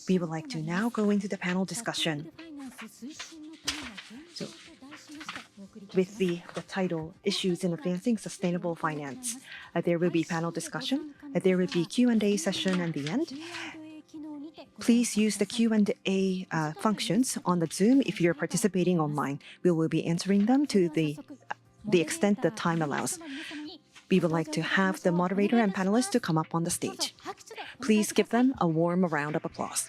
We would like to now go into the panel discussion. So, with the title, Issues in Advancing Sustainable Finance, there will be panel discussion, there will be Q&A session at the end. Please use the Q&A functions on the Zoom if you're participating online. We will be answering them to the extent the time allows. We would like to have the moderator and panelists to come up on the stage. Please give them a warm round of applause.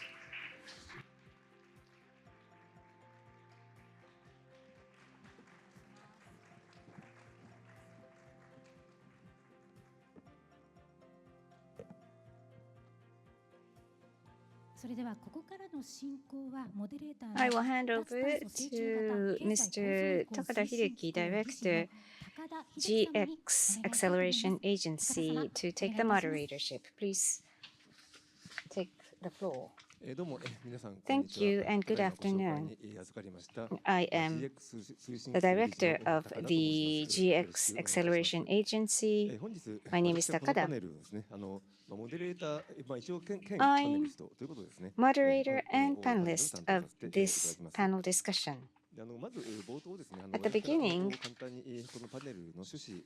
I will hand over to Mr. Takada Hideki, Director, GX Acceleration Agency, to take the moderatorship. Please take the floor. Thank you and good afternoon. I am the director of the GX Acceleration Agency. My name is Takada. I'm moderator and panelist of this panel discussion. At the beginning,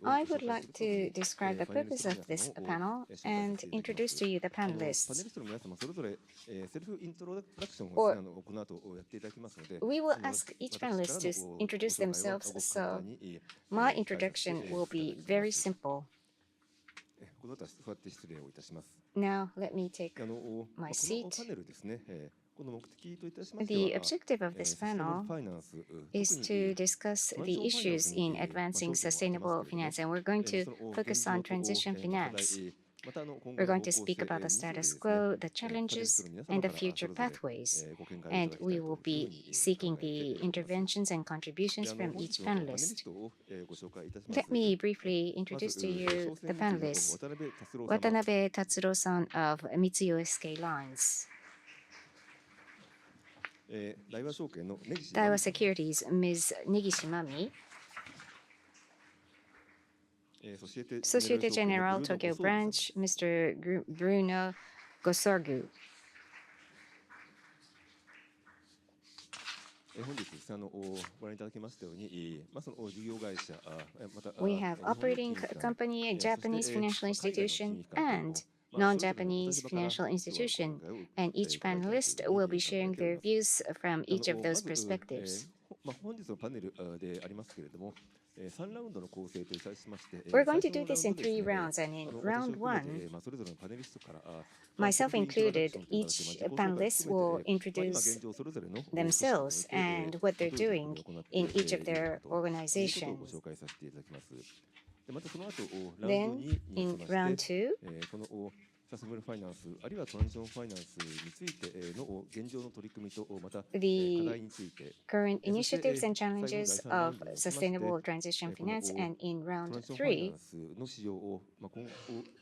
I would like to describe the purpose of this panel and introduce to you the panelists. Or we will ask each panelist to introduce themselves, so my introduction will be very simple. Now, let me take my seat. The objective of this panel is to discuss the issues in advancing sustainable finance, and we're going to focus on transition finance. We're going to speak about the status quo, the challenges, and the future pathways, and we will be seeking the interventions and contributions from each panelist. Let me briefly introduce to you the panelists. Watanabe Tatsuro-san of Mitsui USK Lines. Daiwa Securities, Ms. Nigishimami. Societe Generale Tokyo Branch, Mr. Bruno Gosorgu. We have operating company, a Japanese financial institution, and non-Japanese financial institution, and each panelist will be sharing their views from each of those perspectives. We're going to do this in 3 rounds, and in round 1, myself included, each panelist will introduce themselves and what they're doing in each of their organizations. Then, in round 2, the current initiatives and challenges of sustainable transition finance, and in round 3,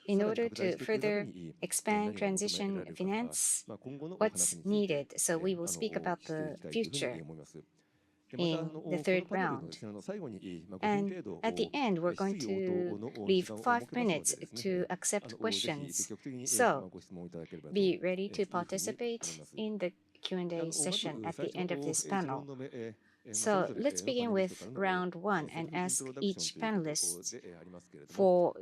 in order to further expand transition finance, what's needed. So we will speak about the future in the 3rd round. And at the end, we're going to leave 5 minutes to accept questions. So be ready to participate in the Q&A session at the end of this panel. So let's begin with round 1 and ask each panelist for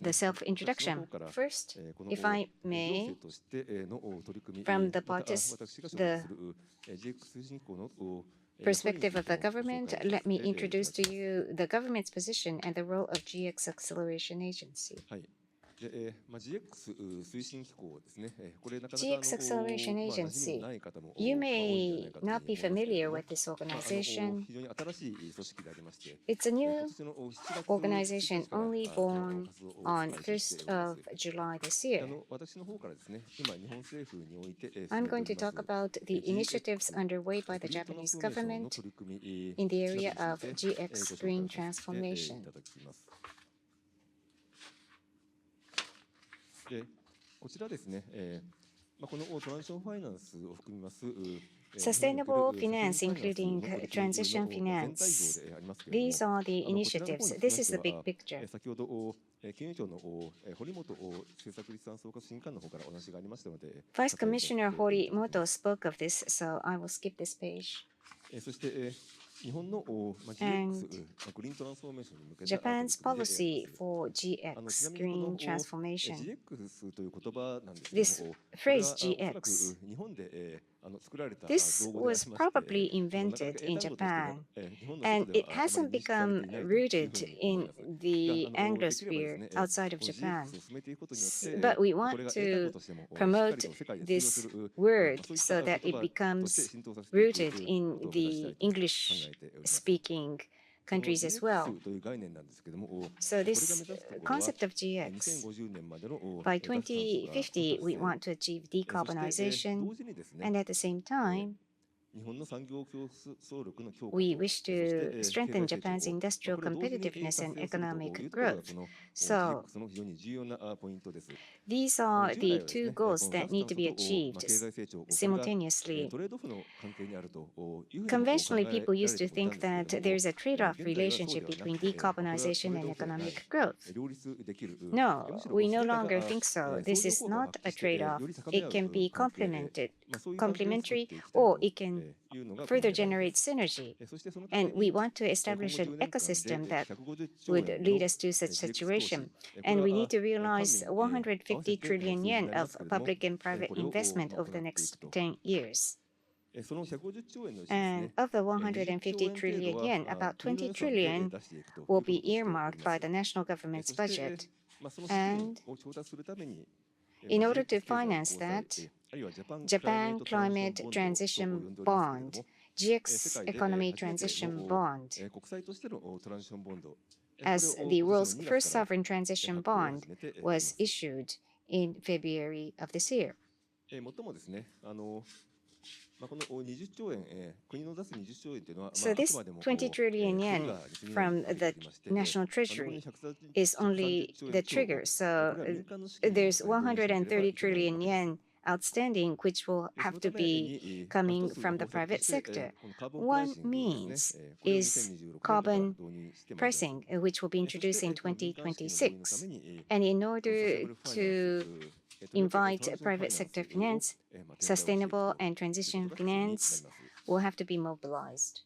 the self-introduction. First, if I may, from the perspective of the government, let me introduce to you the government's position and the role of GX Acceleration Agency. GX Acceleration Agency. You may not be familiar with this organization. It's a new organization only born on 1st of July this year. I'm going to talk about the initiatives underway by the Japanese government in the area of GX green transformation. Sustainable finance, including transition finance. These are the initiatives. This is the big picture. 金融庁の堀本政策立案総括審議官の方からお話がありましたので、Vice Commissioner Horimoto spoke of this, so I will skip this page. そして日本の GX グリーントランスフォーメーションに向けた Japan's policy for GX, green transformation. GX という言葉なんですけ This ども、 phrase GX, 日本で作られた this 造語であり was まして probably invented in Japan, and it hasn't become rooted in the Anglosphere outside of Japan. But we want to promote this word so that it becomes rooted in the English-speaking countries as well. という概念なんですけども、 So this concept of GX, 2050年までの by 2050, we want to achieve そして decarbonization, 同時にですね、 and at the same time, 日本の産業競争力の強化と we wish to そして strengthen 経済成長 Japan's industrial これを同時に competitiveness and 達成すると economic いうところが growth. この So GX の非常に重要なポイントです。 these 従 are 来 the はですね two goals この that need to be 脱炭素と achieved 経済成長これが simultaneously. トレードオフの関係にあるというふうに考えられ Conventionally, て people いた used to ん think ですけ that れど there's a も、 trade-off 現在はそうでは relationship な between くて、これはト decarbonization レー and ドオフではない economic growth. 両立できる、 No, むしろ we そ no れらが longer think so. 相 This 乗 is 効果を not 発 a 揮して trade-off. より高め合 It う can be 関係で、 complemented, そういう関係を作っ complementary, ていきたい or と it can いうのがこの further 狙いで generate す。 synergy. そしてそのため And we に want to 今 establish 後 an 10年間で ecosystem that 150兆 would 円 lead の us to such GX 投資、 situation. これ And we は need to 官 realize 民合わせ 150 て trillion 数字に yen なりま of すけれども、 public and private これを investment 行 over the っていく next と。 10 years. その150兆円のうちです And ね、 of the 20 150 兆円程 trillion 度 yen, は about 国の 20予算で trillion 出していくという will こと be としており earmarked ま by す。 the national government's そして budget. その資金 And を調達するために in order to GX 経済 finance 公債 that, あるいはジャパン Japan クライメート Climate トランジション Transition ボンドと呼んでおりますけれども、 Bond, 世 GX 界で Economy 初めて Transition の Bond, 国債としてのトランジションボンド、これ as を the 今年の world's 2 first 月から sovereign transition 発行を bond 始めていま was す。 issued in February of this year. 最もですね、この20兆円、国の出す20兆円というのは、 So あく this までも 20 trillion 国 yen が実現 from かけて the おりまして、 national 残り treasury の130 is only 兆円 the 強、 trigger. こ So れは民間の資金を there's 導入しなければい 130けないわ trillion けです。 yen outstanding, which will そ have の to ため be に、coming 一つ from の the 方策と private して、 sector. このカーボンプライ One シングをですね、 means これを is 2026年から carbon 導入してまいります。 pricing, which will be そし introduced て in この民間資金の導入のた 2026. めに、 And in サ order ステナブルファイナンス to とりわけ invite トランジションファイナン private ス sector を finance, 展開をしていく sustainable と and いう transition ことが必要になりま finance す。 will have to be mobilized.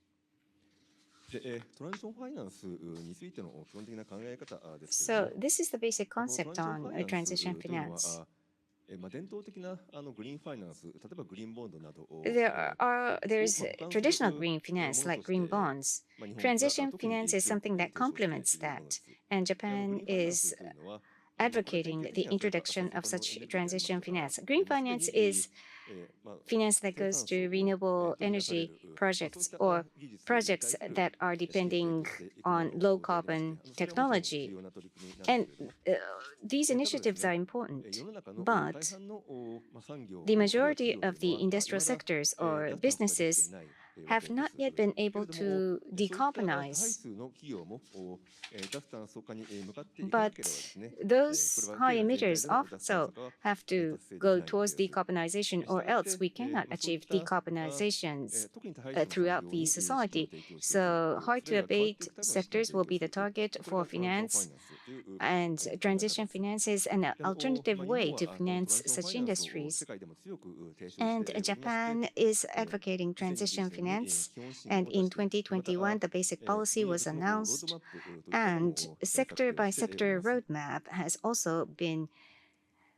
で、トランジションファイナンスについての基本的な考え方ですけ So れども、 this is the basic このト concept ラン on ジション transition ファイナンスというのは、 finance. 伝統的なグリーンファイナンス、例えばグリーンボンドなどを、 There's 補完 traditional する green も finance の like として green bonds. 日本が Transition 特に finance is 強く something that 提唱している complements もので that, す。 and グ Japan リーンファイナンス is というのは、 advocating the introduction of such transition finance. Green finance is finance that goes to renewable energy projects or projects that are depending on low carbon technology. And these initiatives are important, but the majority of the industrial sectors or businesses have not yet been able to decarbonize. But those high emitters also have to go towards decarbonization, or else we cannot achieve decarbonizations throughout the society. So hard to abate sectors will be the target for finance, and transition finance is an alternative way to finance such industries. And Japan is advocating transition finance, and in 2021 the basic policy was announced, and sector by sector roadmap has also been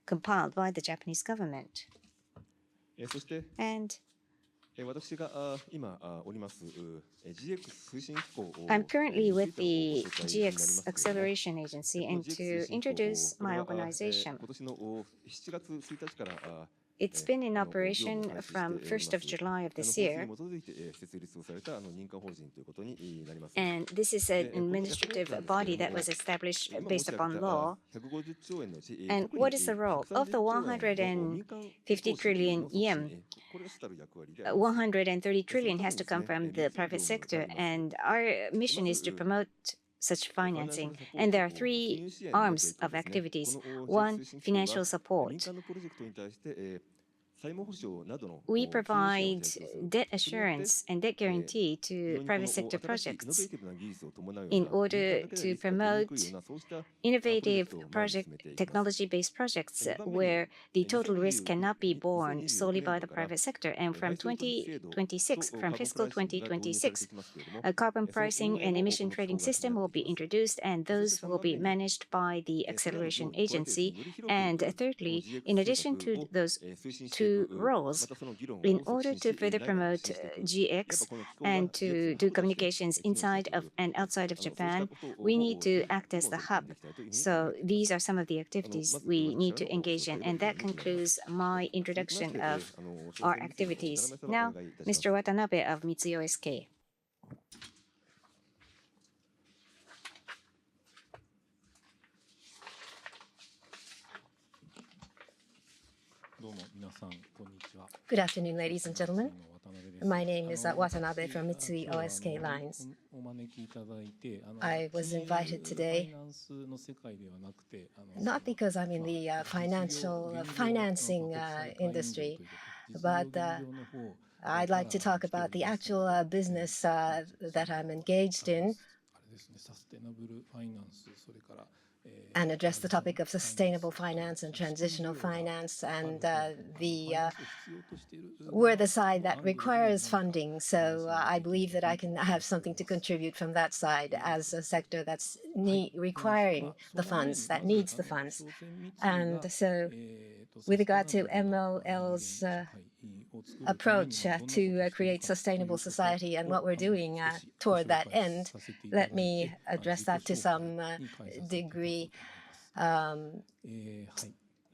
compiled by the Japanese government. And I'm currently with the GX Acceleration Agency, and to introduce my organization. It's been in operation from 1st of July of this year, and this is an administrative body that was established based upon law. And what is the role? Of the 150 trillion yen, 130 trillion has to come from the private sector, and our mission is to promote such financing. And there are three arms of activities. One, financial support. we provide debt assurance and debt guarantee to private sector projects in order to promote innovative technology-based projects where the total risk cannot be borne solely by the private sector. And from 2026, from fiscal 2026, a carbon pricing and emission trading system will be introduced, and those will be managed by the acceleration agency. And thirdly, in addition to those two roles, in order to further promote GX and to do communications inside of and outside of Japan, we need to act as the hub. So these are some of the activities we need to engage in, and that concludes my introduction of our activities. Now, Mr. Watanabe of Mitsui OSK. どうも皆さんこんにちは。 Good afternoon, ladies and gentlemen. My name is Watanabe from Mitsui OSK Lines. I was invited today not because I'm in the financing industry, but I'd like to talk about the actual business that I'm engaged in and address the topic of sustainable finance and transitional finance, and we're the side that requires funding. So I believe that I can have something to contribute from that side as a sector that's requiring the funds, that needs the funds. And so with regard to MOL's approach to create sustainable society and what we're doing toward that end, let me address that to some degree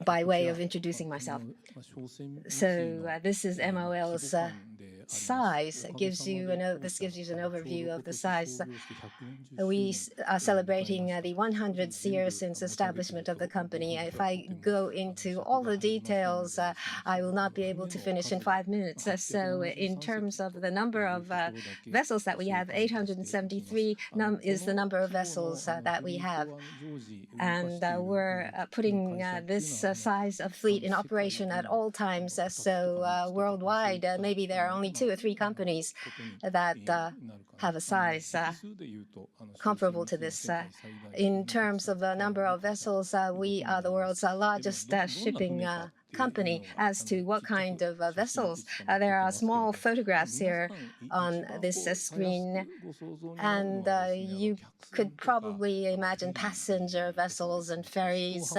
by way of introducing myself. So this is MOL's size. This gives you an overview of the size. We are celebrating the 100th year since establishment of the company. If I go into all the details, I will not be able to finish in 5 minutes. So in terms of the number of vessels that we have, 873 is the number of vessels that we have. And we're putting this size of fleet in operation at all times. So worldwide, maybe there are only 2 or 3 companies that have a size comparable to this. In terms of the number of vessels, we are the world's largest shipping company. As to what kind of vessels, there are small photographs here on this screen, and you could probably imagine passenger vessels and ferries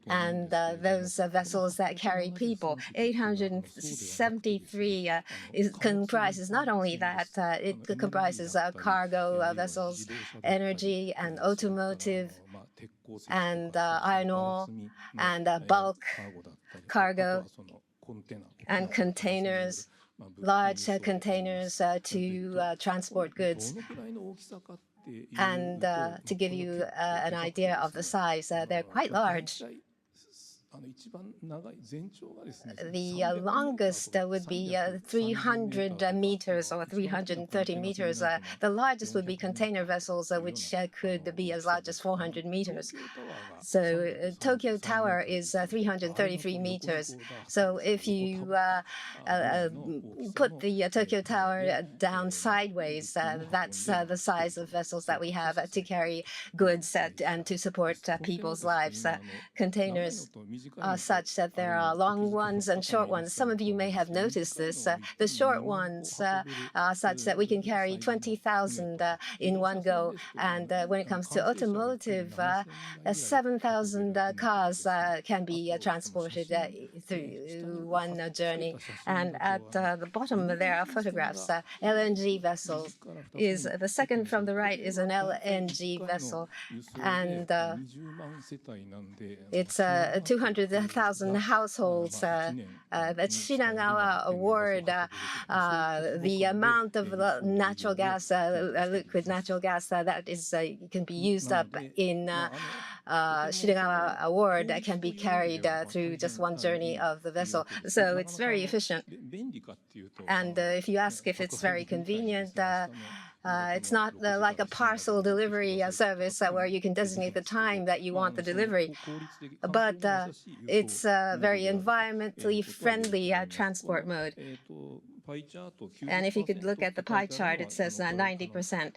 and those vessels that carry people. 873 comprises not only that, it comprises cargo vessels, energy and automotive, and iron ore, and bulk cargo, and containers, large containers to transport goods. And to give you an idea of the size, they're quite large. The longest would be 300 meters or 330 meters. The largest would be container vessels, which could be as large as 400 meters. So Tokyo Tower is 333 meters. So if you put the Tokyo Tower down sideways, that's the size of vessels that we have to carry goods and to support people's lives. Containers are such that there are long ones and short ones. Some of you may have noticed this. The short ones are such that we can carry 20,000 in one go. And when it comes to automotive, 7,000 cars can be transported through one journey. And at the bottom, there are photographs. LNG vessel is the second from the right is an LNG vessel, and it's 200,000 households. The Shinagawa Award, the amount of natural gas, liquid natural gas that is can be used up in Shinagawa Award can be carried through just one journey of the vessel. So it's very efficient. And if you ask if it's very convenient, It's not like a parcel delivery service where you can designate the time that you want the delivery, but it's a very environmentally friendly transport mode. And if you could look at the pie chart, it says 90%.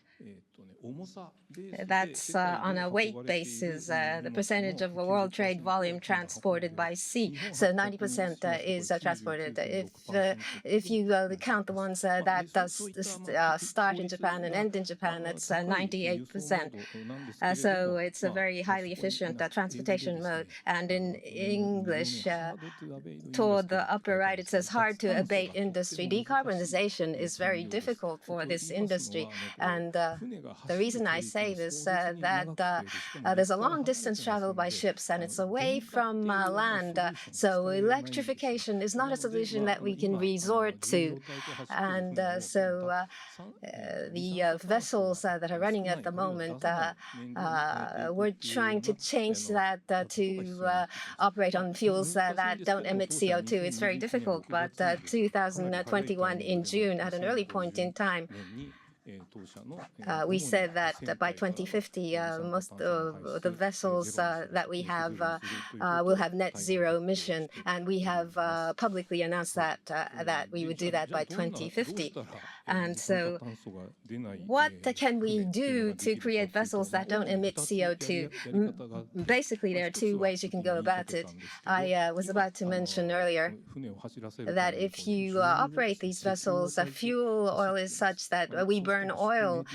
That's on a weight basis, the percentage of the world trade volume transported by sea. So 90% is transported. If you count the ones that start in Japan and end in Japan, that's 98%. So it's a very highly efficient transportation mode. And in English, toward the upper right, it says hard to abate industry. Decarbonization is very difficult for this industry. And the reason I say this, that there's a long distance travel by ships and it's away from land. So electrification is not a solution that we can resort to. And the vessels that are running at the moment, we're trying to change that to operate on fuels that don't emit CO2. It's very difficult, but 2021 in June, at an early point in time, we said that by 2050, most of the vessels that we have will have net zero emission, and we have publicly announced that we would do that by 2050. And so what can we do to create vessels that don't emit CO2? Basically, there are two ways you can go about it. I was about to mention earlier that if you operate these vessels, fuel oil is such that we burn oil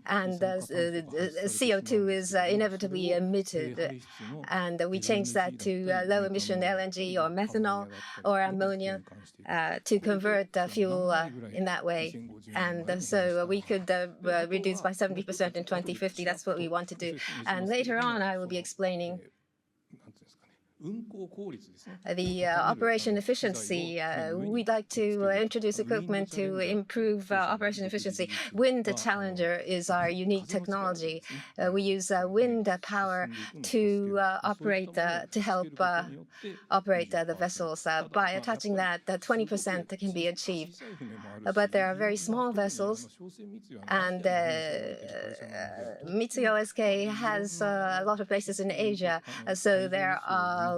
and CO2 is inevitably emitted. And we change that to low emission LNG or methanol or ammonia to convert fuel in that way. And so we could reduce by 70% in 2050. That's what we want to do. And later on, I will be explaining the operation efficiency. We'd like to introduce equipment to improve operation efficiency. Wind Challenger is our unique technology. We use wind power to help operate the vessels. By attaching that, 20% can be achieved. But there are very small vessels, and Mitsui O.S.K. has a lot of places in Asia, so there are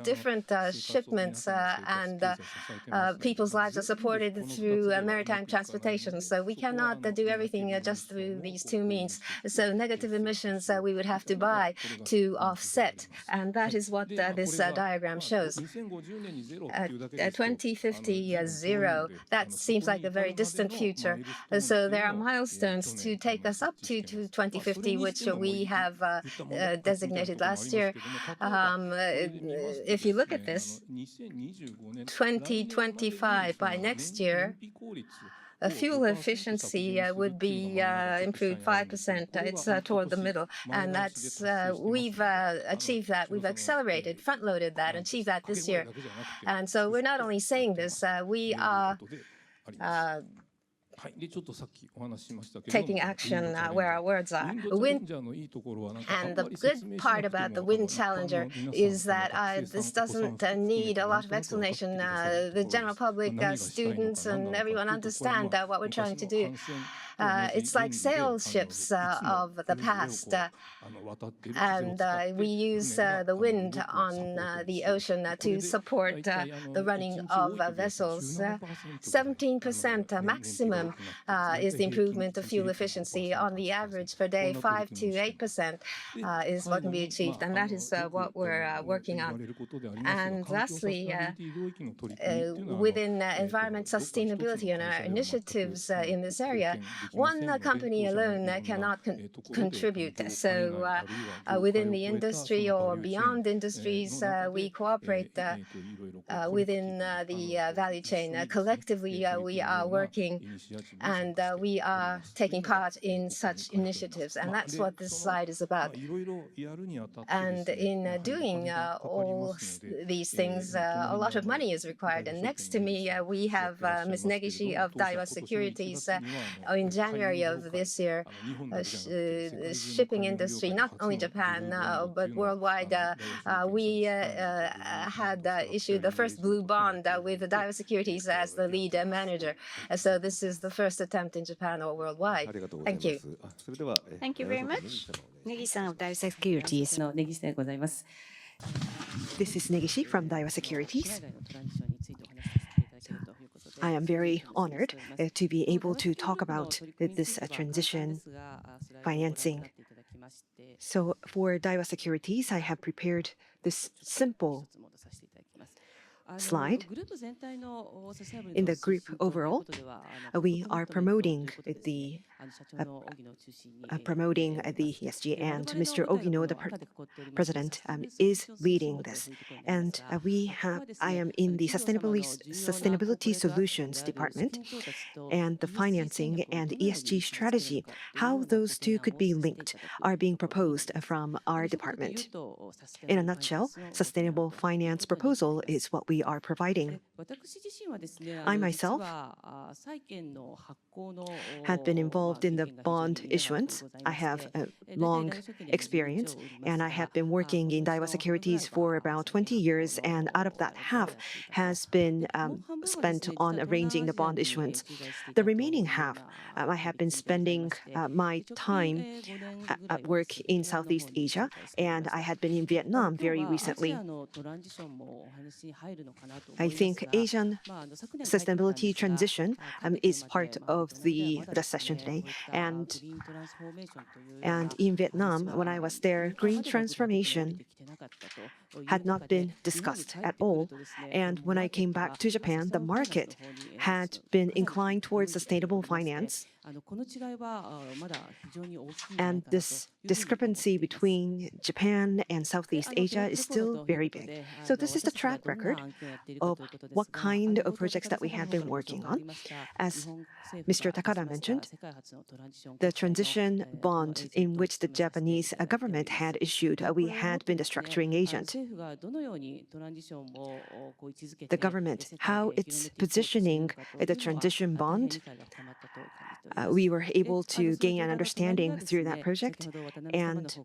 different shipments and people's lives are supported through maritime transportation. So we cannot do everything just through these two means. So negative emissions we would have to buy to offset, and that is what this diagram shows. 2050 zero, that seems like a very distant future. So there are milestones to take us up to 2050, which we have designated last year. If you look at this, 2025, by next year, fuel efficiency would be improved 5%. It's toward the middle, and that's we've achieved that. We've accelerated, front-loaded that, achieved that this year. And so we're not only saying this, we are taking action where our words are. Wind, and the good part about the Wind Challenger is that this doesn't need a lot of explanation. The general public, students, and everyone understand what we're trying to do. It's like sail ships of the past, and we use the wind on the ocean to support the running of vessels. 17% maximum is the improvement of fuel efficiency. On the average per day, 5 to 8% is what can be achieved, and that is what we're working on. And lastly, within environment sustainability and our initiatives in this area, one company alone cannot contribute. So within the industry or beyond industries, we cooperate within the value chain. Collectively, we are working and we are taking part in such initiatives. And that's what this slide is about. And in doing all these things, a lot of money is required. And next to me, we have Ms. Negishi of Daiwa Securities. In January of this year, shipping industry, not only Japan, but worldwide, we had issued the first blue bond with Daiwa Securities as the lead manager. So this is the first attempt in Japan or worldwide. Thank you. Thank you very much. Negi-san of Daiwa Securities. This is Negishi from Daiwa Securities. I am very honored to be able to talk about this transition financing. So for Daiwa Securities, I have prepared this simple slide. In the group overall, we are promoting the ESG, and Mr. Ogino, the president, is leading this. And I am in the sustainability solutions department, and the financing and ESG strategy, how those two could be linked, are being proposed from our department. In a nutshell, sustainable finance proposal is what we are providing. I myself had been involved in the bond issuance. I have a long experience, and I have been working in Daiwa Securities for about 20 years, and out of that, half has been spent on arranging the bond issuance. The remaining half, I have been spending my time at work in Southeast Asia, and I had been in Vietnam very recently. I think Asian sustainability transition is part of the session today. And in Vietnam, when I was there, green transformation had not been discussed at all. And when I came back to Japan, the market had been inclined towards sustainable finance. And this discrepancy between Japan and Southeast Asia is still very big. So this is the track record of what kind of projects that we have been working on. As Mr. Takada mentioned, the transition bond in which the Japanese government had issued, we had been the structuring agent. The government, how it's positioning the transition bond, we were able to gain an understanding through that project. And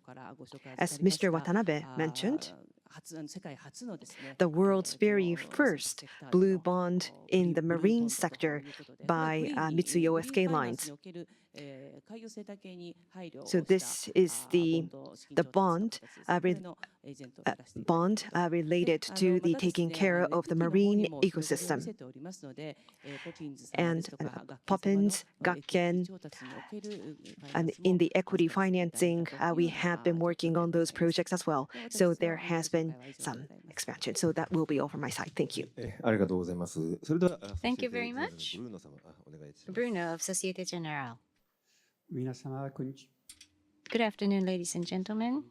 as Mr. Watanabe mentioned, the world's very first blue bond in the marine sector by Mitsui O.S.K. Lines. So this is the bond related to the taking care of the marine ecosystem. And Poppins, Gakken, and in the equity financing, we have been working on those projects as well. So there has been some expansion. So that will be all from my side. Thank you. Thank you very much. Bruno of Societe Generale. Good afternoon, ladies and gentlemen.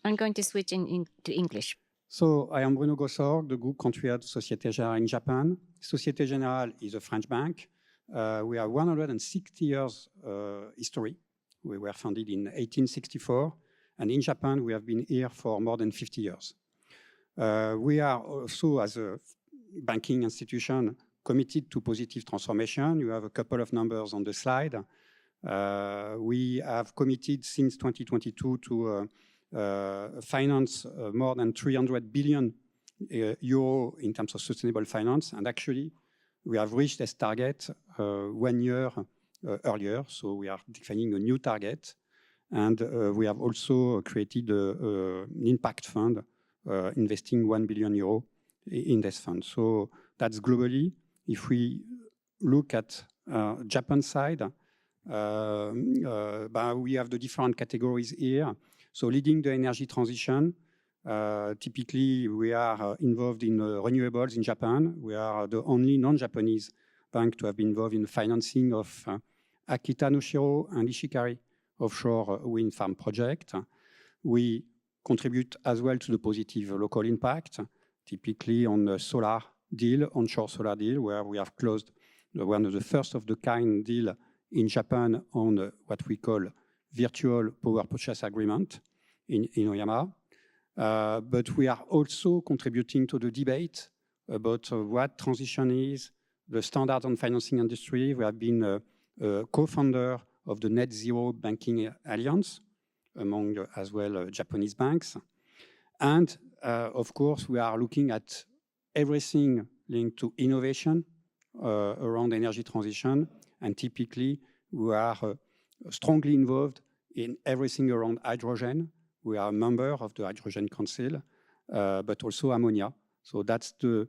I'm going to switch to English. So I am Bruno Gossor, the group country head Societe Generale in Japan. Societe Generale is a French bank. We have 160 years history. We were founded in 1864, and in Japan we have been here for more than 50 years. We are also, as a banking institution, committed to positive transformation. You have a couple of numbers on the slide. We have committed since 2022 to finance more than 300 billion euro in terms of sustainable finance. And actually, we have reached this target 1 year earlier. So we are defining a new target. And we have also created an impact fund investing 1 billion euro in this fund. So that's globally. If we look at Japan side, we have the different categories here. So leading the energy transition, typically we are involved in renewables in Japan. We are the only non-Japanese bank to have been involved in the financing of Akita Noshiro and Ishikari offshore wind farm project. We contribute as well to the positive local impact, typically on the solar deal, onshore solar deal, where we have closed one of the first of the kind deal in Japan on what we call virtual power purchase agreement in Oyama. But we are also contributing to the debate about what transition is, the standards on financing industry. We have been a co-founder of the Net Zero Banking Alliance, among as well Japanese banks. And of course, we are looking at everything linked to innovation around energy transition. And typically, we are strongly involved in everything around hydrogen. We are a member of the Hydrogen Council, but also ammonia. So that's the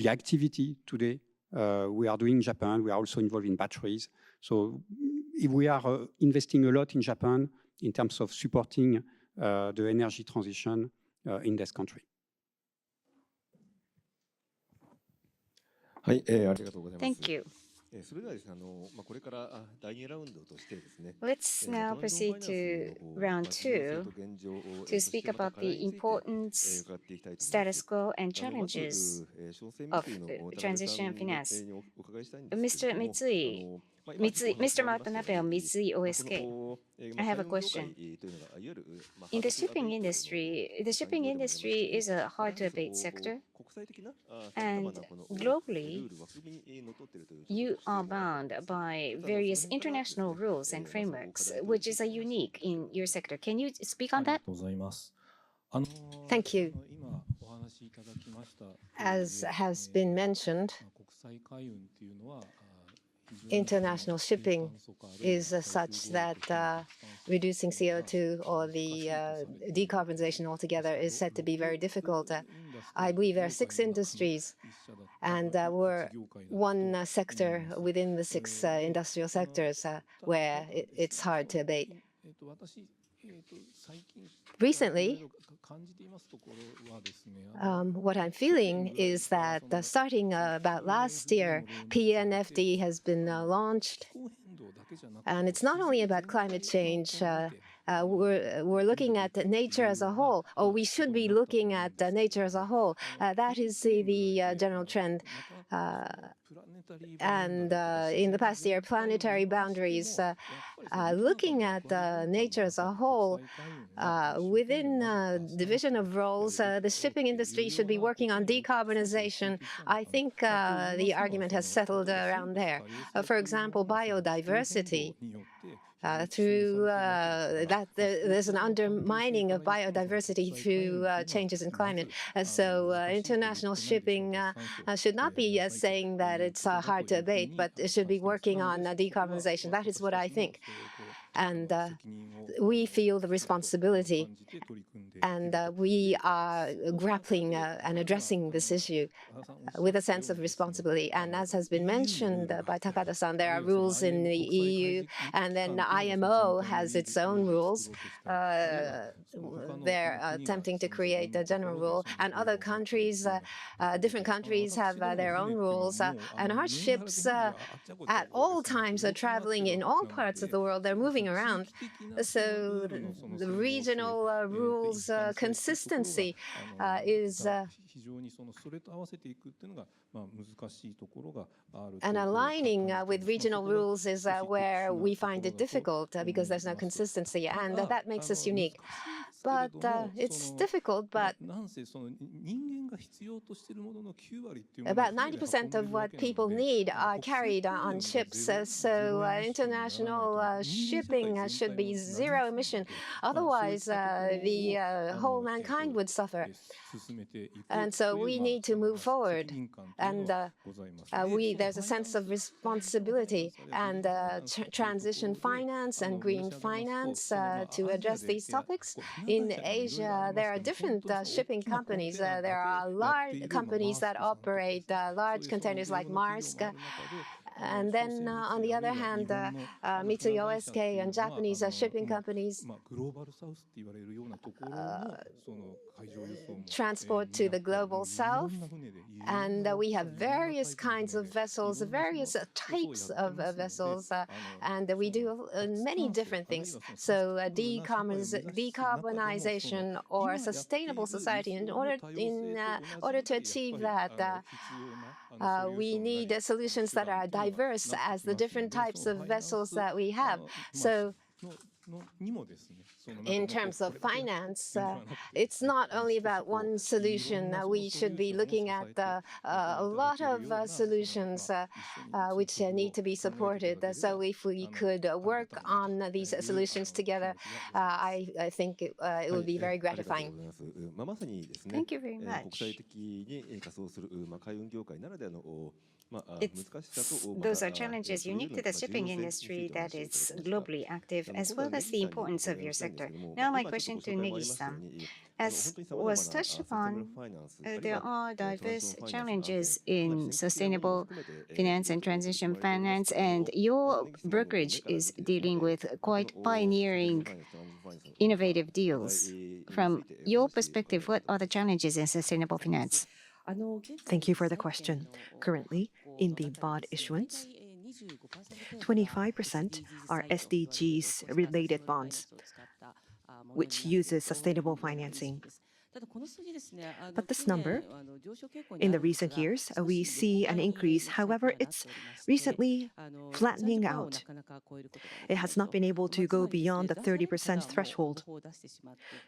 activity today we are doing in Japan. We are also involved in batteries. So if we are investing a lot in Japan in terms of supporting the energy transition in this country. Thank you. Let's now proceed to round 2 to speak about the importance, status quo, and challenges of transition finance. Mr. Watanabe of Mitsui OSK, I have a question. In the shipping industry is a hard-to-abate sector, and globally, you are bound by various international rules and frameworks, which is unique in your sector. Can you speak on that? Thank you. As has been mentioned, international shipping is such that reducing CO2 or the decarbonization altogether is said to be very difficult. I believe there are 6 industries, and we're one sector within the 6 industrial sectors where it's hard to abate. Recently, what I'm feeling is that starting about last year, PNFD has been launched, and it's not only about climate change. We're looking at nature as a whole, or we should be looking at nature as a whole. That is the general trend. And in the past year, planetary boundaries, looking at nature as a whole, within division of roles, the shipping industry should be working on decarbonization. I think the argument has settled around there. For example, biodiversity. Through that, there's an undermining of biodiversity through changes in climate. So international shipping should not be saying that it's hard to abate, but it should be working on decarbonization. That is what I think. And we feel the responsibility, and we are grappling and addressing this issue with a sense of responsibility. And as has been mentioned by Takada-san, there are rules in the EU, and then IMO has its own rules. They're attempting to create a general rule, and other countries, different countries have their own rules. And our ships at all times are traveling in all parts of the world. They're moving around. So the regional rules consistency is and aligning with regional rules is where we find it difficult because there's no consistency, and that makes us unique. But it's difficult, but about 90% of what people need are carried on ships. So international shipping should be zero emission. Otherwise, the whole mankind would suffer. And so we need to move forward. And there's a sense of responsibility and transition finance and green finance to address these topics. In Asia, there are different shipping companies. There are large companies that operate large containers like Maersk. And then, on the other hand, Mitsui OSK and Japanese shipping companies transport to the global south. And we have various kinds of vessels, various types of vessels, and we do many different things. So decarbonization or sustainable society, in order to achieve that, we need solutions that are diverse as the different types of vessels that we have. So In terms of finance, it's not only about one solution. We should be looking at a lot of solutions which need to be supported. So if we could work on these solutions together, I think it would be very gratifying. Thank you very much. Those are challenges unique to the shipping industry that is globally active, as well as the importance of your sector. Now my question to Negi-san. As was touched upon, there are diverse challenges in sustainable finance and transition finance, and your brokerage is dealing with quite pioneering, innovative deals. From your perspective, what are the challenges in sustainable finance? Thank you for the question. Currently, in the bond issuance, 25% are SDGs-related bonds, which uses sustainable financing. But this number, in the recent years, we see an increase. However, it's recently flattening out. It has not been able to go beyond the 30% threshold.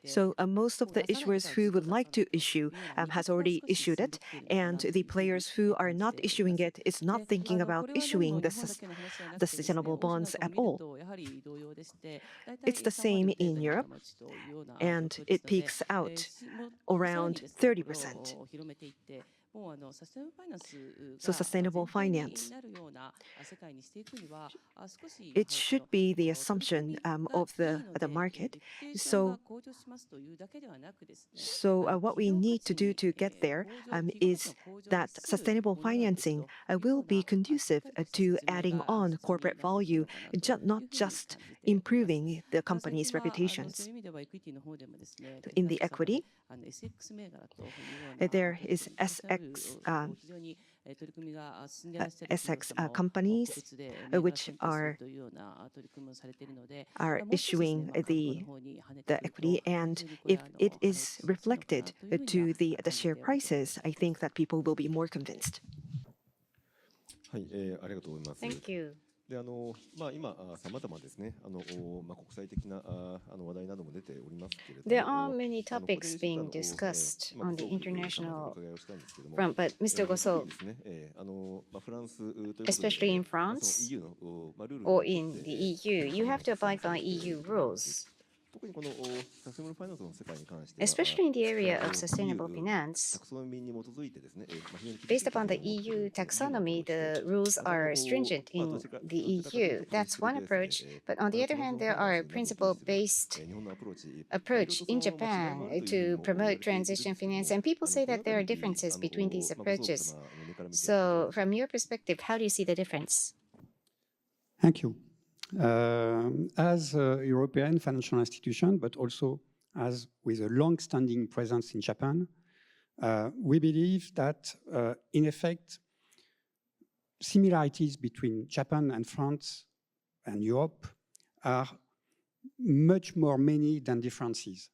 So most of the issuers who would like to issue has already issued it, and the players who are not issuing it is not thinking about issuing the sustainable bonds at all. It's the same in Europe, and it peaks out around 30%. So sustainable finance, it should be the assumption of the market. So what we need to do to get there is that sustainable financing will be conducive to adding on corporate value, not just improving the company's reputations. In the equity, there is SX companies which are issuing the equity, and if it is reflected to the share prices, I think that people will be more convinced. Thank you. There are many topics being discussed on the international front, but Mr. Goso, especially in France or in the EU, you have to abide by EU rules. Especially in the area of sustainable finance, based upon the EU taxonomy, the rules are stringent in the EU. That's one approach. But on the other hand, there are principle-based approach in Japan to promote transition finance, and people say that there are differences between these approaches. So from your perspective, how do you see the difference? Thank you. As a European financial institution, but also as with a long-standing presence in Japan, we believe that, in effect, similarities between Japan and France and Europe are much more many than differences.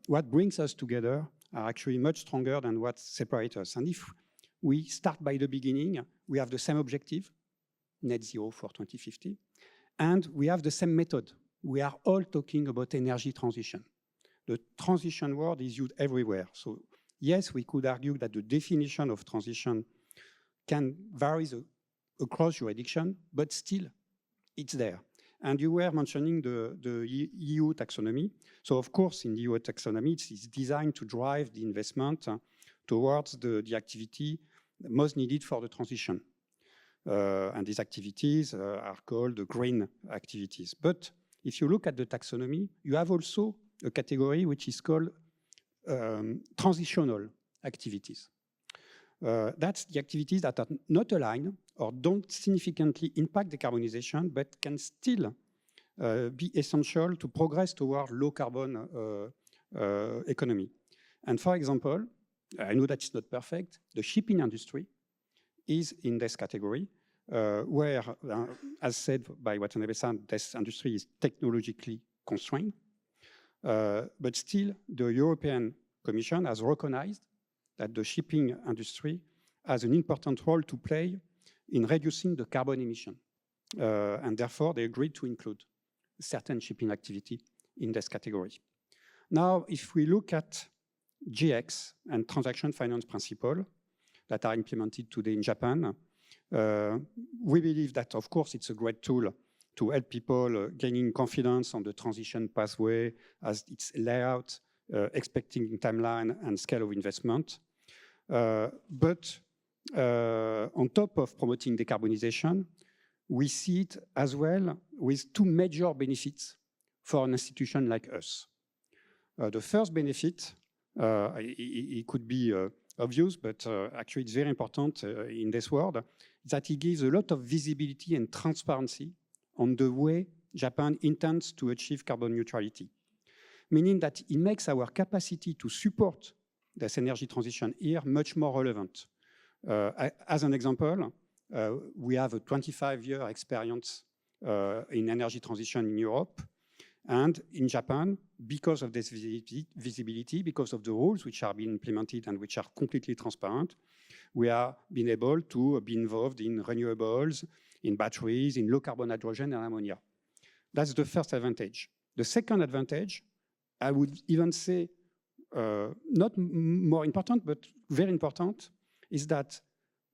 What brings us together are actually much stronger than what separates us. And if we start by the beginning, we have the same objective, net zero for 2050. And we have the same method. We are all talking about energy transition. The transition word is used everywhere. So yes, we could argue that the definition of transition can vary across jurisdiction, but still it's there. And you were mentioning the EU taxonomy. So of course, in the EU taxonomy, it's designed to drive the investment towards the activity most needed for the transition. And these activities are called the green activities. But if you look at the taxonomy, you have also a category which is called transitional activities. That's the activities that are not aligned or don't significantly impact decarbonization, but can still be essential to progress toward low carbon economy. And for example, I know that it's not perfect, the shipping industry is in this category, where, as said by Watanabe-san, this industry is technologically constrained. But still, the European Commission has recognized that the shipping industry has an important role to play in reducing the carbon emission. And therefore, they agreed to include certain shipping activity in this category. Now, if we look at GX and transaction finance principles that are implemented today in Japan, we believe that, of course, it's a great tool to help people gaining confidence on the transition pathway as its layout, expecting timeline and scale of investment. But on top of promoting decarbonization, we see it as well with two major benefits for an institution like us. The first benefit, it could be obvious, but actually it's very important in this world, that it gives a lot of visibility and transparency on the way Japan intends to achieve carbon neutrality, meaning that it makes our capacity to support this energy transition here much more relevant. As an example, we have a 25-year experience in energy transition in Europe and in Japan. Because of this visibility, because of the rules which are being implemented and which are completely transparent, we are being able to be involved in renewables, in batteries, in low carbon hydrogen and ammonia. That's the first advantage. The second advantage, I would even say, not more important, but very important, is that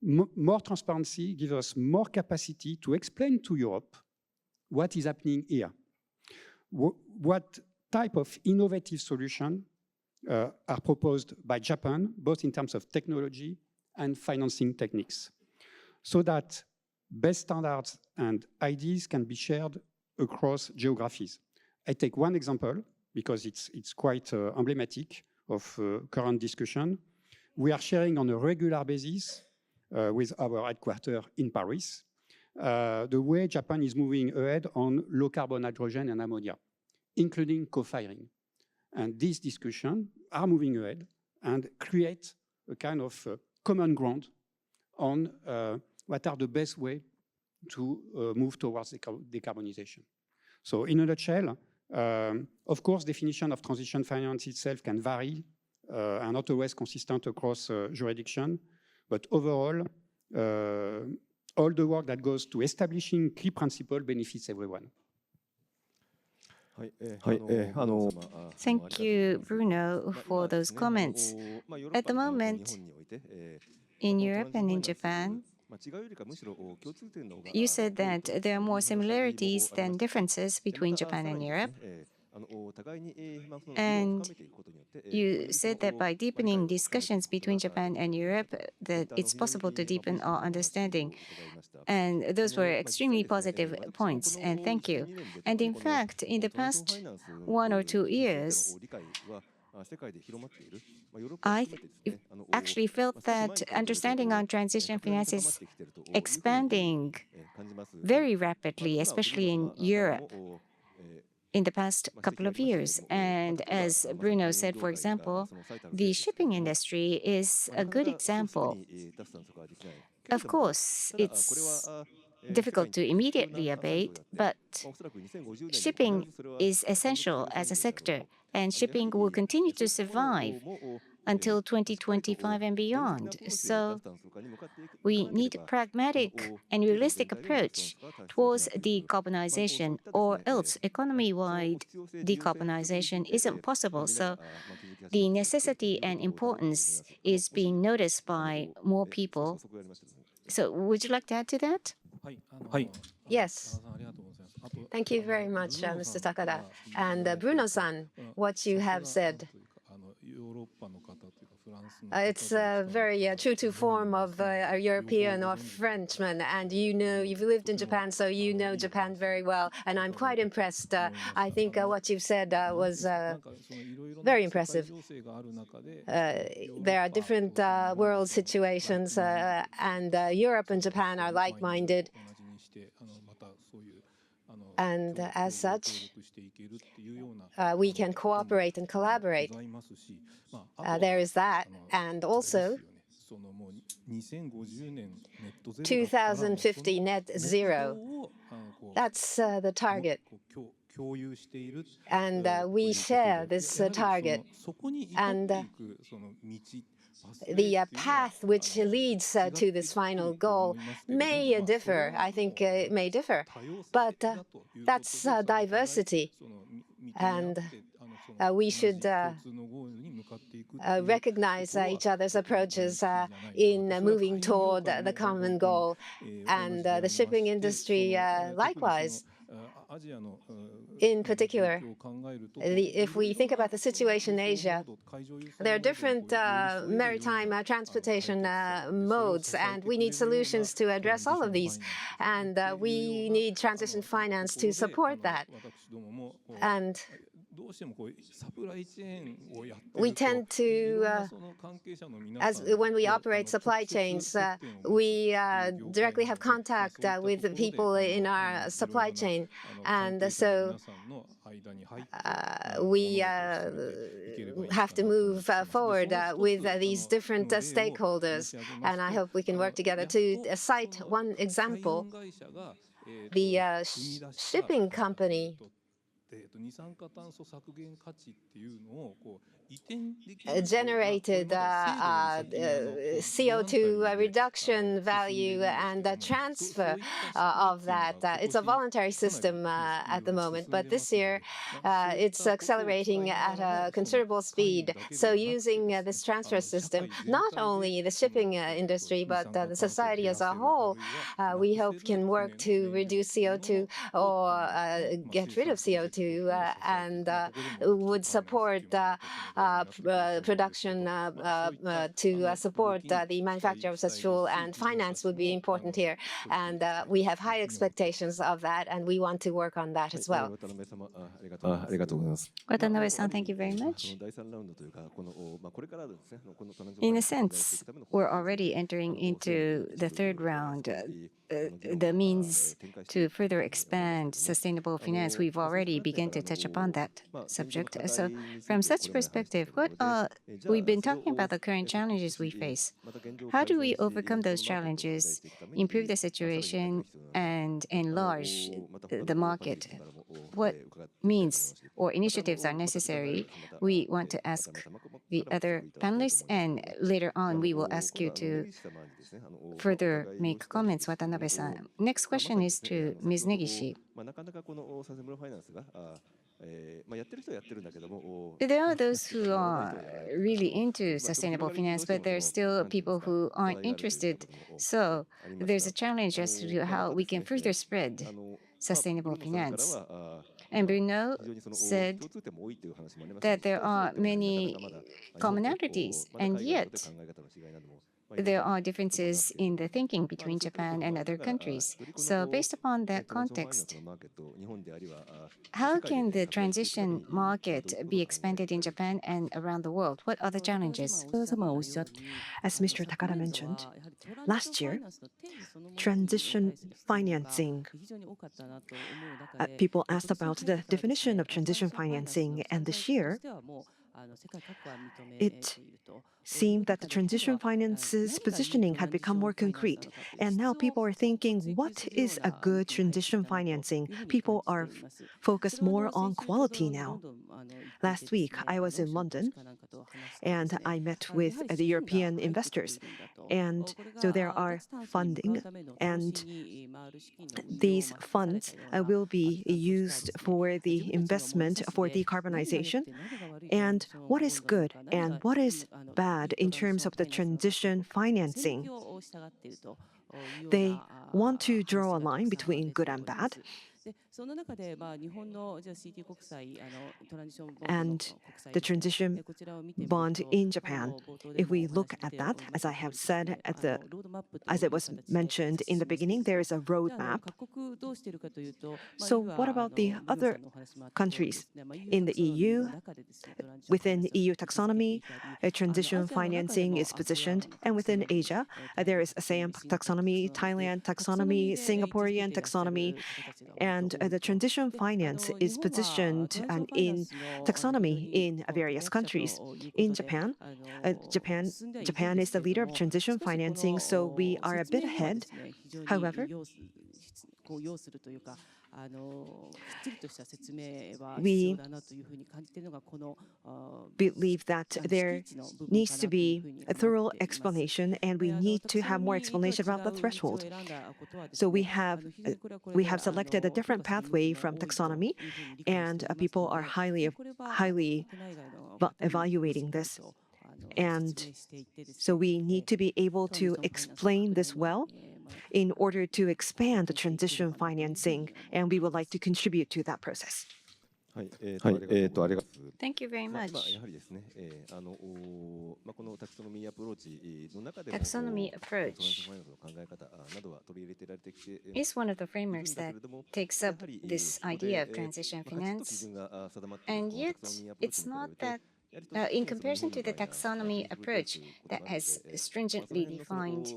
more transparency gives us more capacity to explain to Europe what is happening here. What type of innovative solutions are proposed by Japan, both in terms of technology and financing techniques, so that best standards and ideas can be shared across geographies. I take one example because it's quite emblematic of current discussion. We are sharing on a regular basis with our headquarters in Paris the way Japan is moving ahead on low carbon hydrogen and ammonia, including co-firing. And these discussions are moving ahead and create a kind of common ground on what are the best way to move towards decarbonization. So in a nutshell, of course, definition of transition finance itself can vary and not always consistent across jurisdiction, but overall, all the work that goes to establishing key principles benefits everyone. Thank you, Bruno, for those comments. At the moment, in Europe and in Japan, you said that there are more similarities than differences between Japan and Europe. And you said that by deepening discussions between Japan and Europe, that it's possible to deepen our understanding. And those were extremely positive points, and thank you. And in fact, in the past 1 or 2 years, I actually felt that understanding on transition finance is expanding very rapidly, especially in Europe, in the past couple of years. And as Bruno said, for example, the shipping industry is a good example. Of course, it's difficult to immediately abate, but shipping is essential as a sector, and shipping will continue to survive until 2025 and beyond. So we need a pragmatic and realistic approach towards decarbonization, or else economy-wide decarbonization isn't possible. So the necessity and importance is being noticed by more people. So would you like to add to that? Yes. Thank you very much, Mr. Takada. And Bruno-san, what you have said, it's very true to form of a European or Frenchman, and you know, you've lived in Japan, so you know Japan very well, and I'm quite impressed. I think what you've said was very impressive. There are different world situations, and Europe and Japan are like-minded. And as such, we can cooperate and collaborate. There is that. And also, 2050 net zero, that's the target. And we share this target. And the path which leads to this final goal may differ. I think it may differ, but that's diversity, and we should recognize each other's approaches in moving toward the common goal, and the shipping industry likewise. In particular, if we think about the situation in Asia, there are different maritime transportation modes, and we need solutions to address all of these. And we need transition finance to support that. And we tend to, when we operate supply chains, we directly have contact with the people in our supply chain. And so we have to move forward with these different stakeholders. And I hope we can work together. To cite one example, the shipping company generated CO2 reduction value and the transfer of that. It's a voluntary system at the moment, but this year it's accelerating at a considerable speed. So using this transfer system, not only the shipping industry, but the society as a whole, we hope can work to reduce CO2 or get rid of CO2 and would support production to support the manufacture of such fuel, and finance would be important here. And we have high expectations of that, and we want to work on that as well. Watanabe-san, thank you very much. In a sense, we're already entering into the third round. The means to further expand sustainable finance, we've already begun to touch upon that subject. So from such perspective, we've been talking about the current challenges we face. How do we overcome those challenges, improve the situation, and enlarge the market? What means or initiatives are necessary? We want to ask the other panelists, and later on we will ask you to further make comments, Watanabe-san. Next question is to Ms. Negishi. There are those who are really into sustainable finance, but there are still people who aren't interested. So there's a challenge as to how we can further spread sustainable finance. And Bruno said that there are many commonalities, and yet there are differences in the thinking between Japan and other countries. So based upon that context, how can the transition market be expanded in Japan and around the world? What are the challenges? As Mr. Takada mentioned, last year, transition financing, people asked about the definition of transition financing, and this year, it seemed that the transition finance's positioning had become more concrete. And now people are thinking, what is a good transition financing? People are focused more on quality now. Last week, I was in London, and I met with the European investors. And so there are funding, and these funds will be used for the investment for decarbonization. And what is good and what is bad in terms of the transition financing? They want to draw a line between good and bad. And the transition bond in Japan, if we look at that, as I have said, as it was mentioned in the beginning, there is a roadmap. So what about the other countries in the EU? Within EU taxonomy, transition financing is positioned, and within Asia, there is ASEAN taxonomy, Thailand taxonomy, Singaporean taxonomy, and the transition finance is positioned in taxonomy in various countries. In Japan, Japan is the leader of transition financing, so we are a bit ahead. However, We believe that there needs to be a thorough explanation, and we need to have more explanation about the threshold. So we have selected a different pathway from taxonomy, and people are highly evaluating this. And so we need to be able to explain this well in order to expand the transition financing, and we would like to contribute to that process. はい、ありがとうございます。Thank you very やは much. りですね、このタクソノミーアプローチの中でも、Taxonomy トランス approach ファイナンスの考え方などは取り入れてられてきて is one of the frameworks that takes up this idea of transition finance. And yet, it's not that in comparison to the taxonomy approach that has stringently defined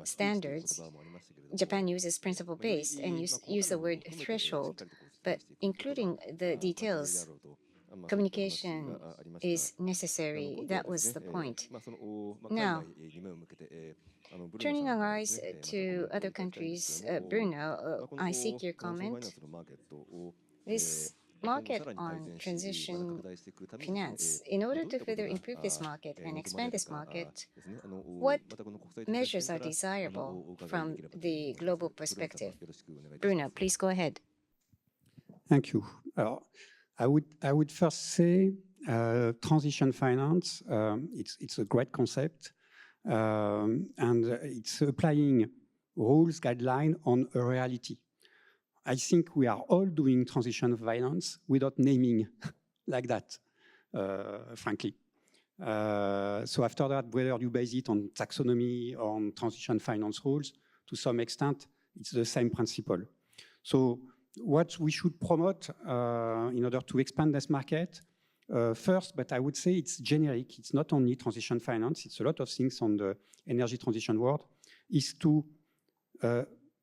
standards, Japan uses principle-based and use the word threshold, but including the details, communication is necessary. That was the point. Now, turning our eyes to other countries, Bruno, I seek your comment. This market on transition finance, in order to further improve this market and expand this market, what measures are desirable from the global perspective? Bruno, please go ahead. Thank you. I would first say transition finance, it's a great concept, and it's applying rules, guidelines on a reality. I think we are all doing transition finance without naming like that, frankly. So after that, whether you base it on taxonomy or on transition finance rules, to some extent, it's the same principle. So what we should promote in order to expand this market, first, but I would say it's generic, it's not only transition finance, it's a lot of things on the energy transition world, is to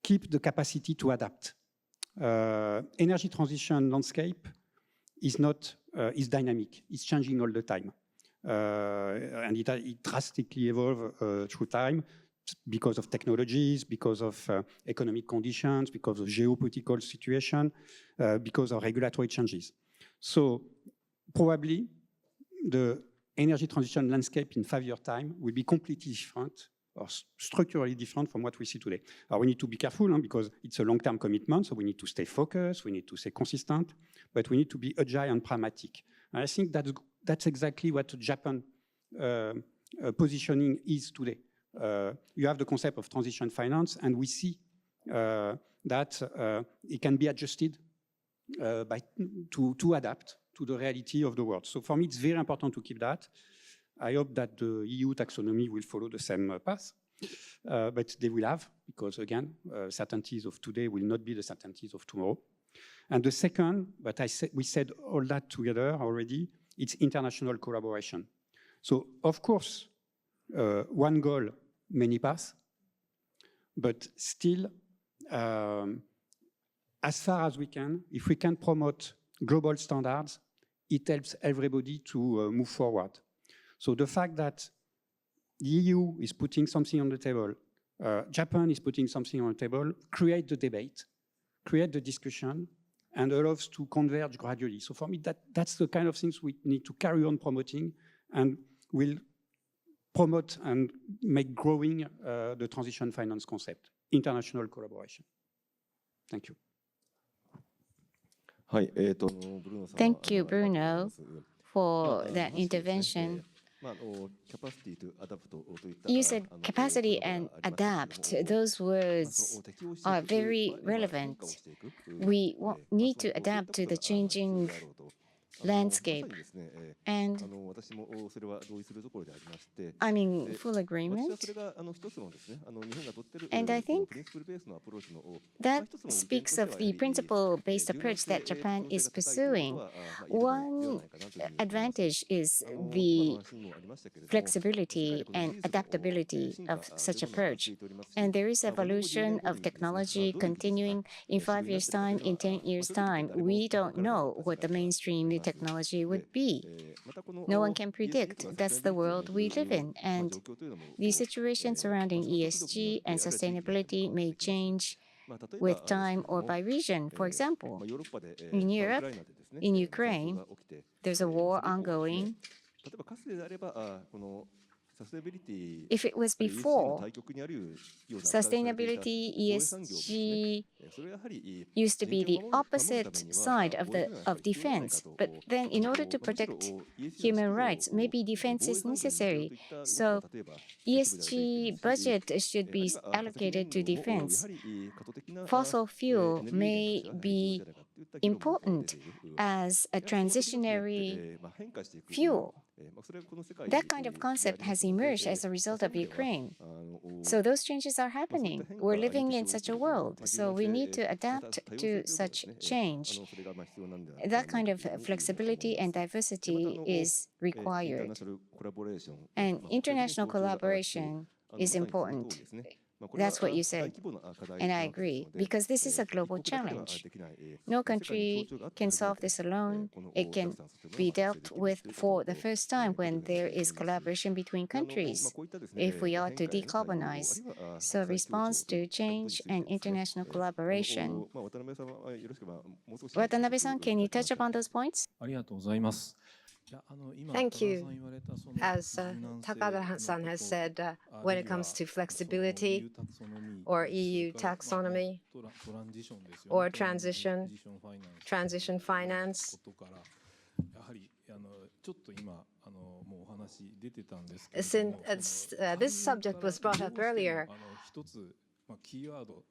keep the capacity to adapt. Energy transition landscape is dynamic, it's changing all the time. And it drastically evolves through time because of technologies, because of economic conditions, because of geopolitical situation, because of regulatory changes. So probably the energy transition landscape in 5 years' time will be completely different or structurally different from what we see today. We need to be careful because it's a long-term commitment, so we need to stay focused, we need to stay consistent, but we need to be agile and pragmatic. And I think that's exactly what Japan positioning is today. You have the concept of transition finance, and we see that it can be adjusted to adapt to the reality of the world. So for me, it's very important to keep that. I hope that the EU taxonomy will follow the same path, but they will have, because again, certainties of today will not be the certainties of tomorrow. And the second, but we said all that together already, it's international collaboration. So of course, one goal, many paths, but still, as far as we can, if we can promote global standards, it helps everybody to move forward. So the fact that the EU is putting something on the table, Japan is putting something on the table, create the debate, create the discussion, and allows to converge gradually. So for me, that's the kind of things we need to carry on promoting, and will promote and make growing the transition finance concept, international collaboration. Thank you. Thank you, Bruno, for that intervention. You said capacity and adapt. Those words are very relevant. We need to adapt to the changing landscape. And I'm in full agreement. And I think that speaks of the principle-based approach that Japan is pursuing. One advantage is the flexibility and adaptability of such approach. And there is evolution of technology continuing in 5 years' time, in 10 years' time. We don't know what the mainstream technology would be. No one can predict. That's the world we live in. And the situation surrounding ESG and sustainability may change with time or by region. For example, in Europe, in Ukraine, there's a war ongoing. If it was before, sustainability, ESG used to be the opposite side of defense. But then in order to protect human rights, maybe defense is necessary. So ESG budget should be allocated to defense. Fossil fuel may be important as a transitionary fuel. That kind of concept has emerged as a result of Ukraine. So those changes are happening. We're living in such a world. So we need to adapt to such change. That kind of flexibility and diversity is required. And international collaboration is important. That's what you said, and I agree, because this is a global challenge. No country can solve this alone. It can be dealt with for the first time when there is collaboration between countries, if we are to decarbonize. So response to change and international collaboration. Watanabe-san, can you touch upon those points? Thank you. As Takada-san has said, when it comes to flexibility or EU taxonomy or transition finance, since this subject was brought up earlier,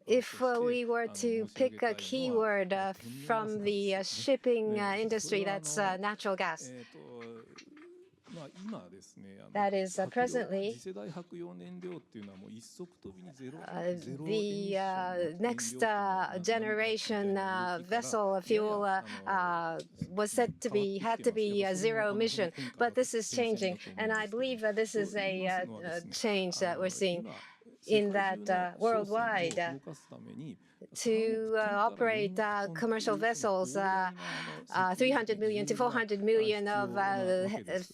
if we were to pick a keyword from the shipping industry, that's natural gas. That is presently the next generation vessel fuel was said to be had to be zero emission, but this is changing, and I believe this is a change that we're seeing in that worldwide. To operate commercial vessels, 300 million to 400 million of